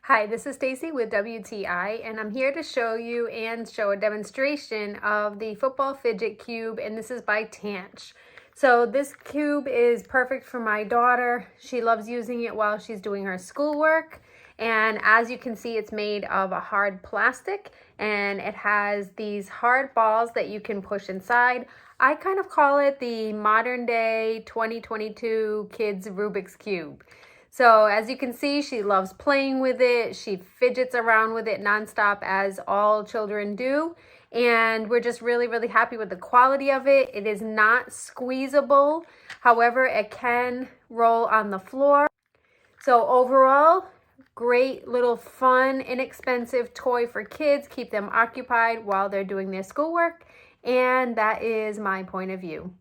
Hi, this is Stacy with WTI, and I'm here to show you and show a demonstration of the football fidget cube, and this is by TANCH. So this cube is perfect for my daughter. She loves using it while she's doing her schoolwork, and as you can see, it's made of a hard plastic, and it has these hard balls that you can push inside. I kind of call it the modern day 2022 kids Rubik's Cube. So as you can see, she loves playing with it. She fidgets around with it nonstop, as all children do. And we're just really happy with the quality of it. It is not squeezable. However, it can roll on the floor. So overall, great little fun, inexpensive toy for kids. Keep them occupied while they're doing their schoolwork. And that is my point of view.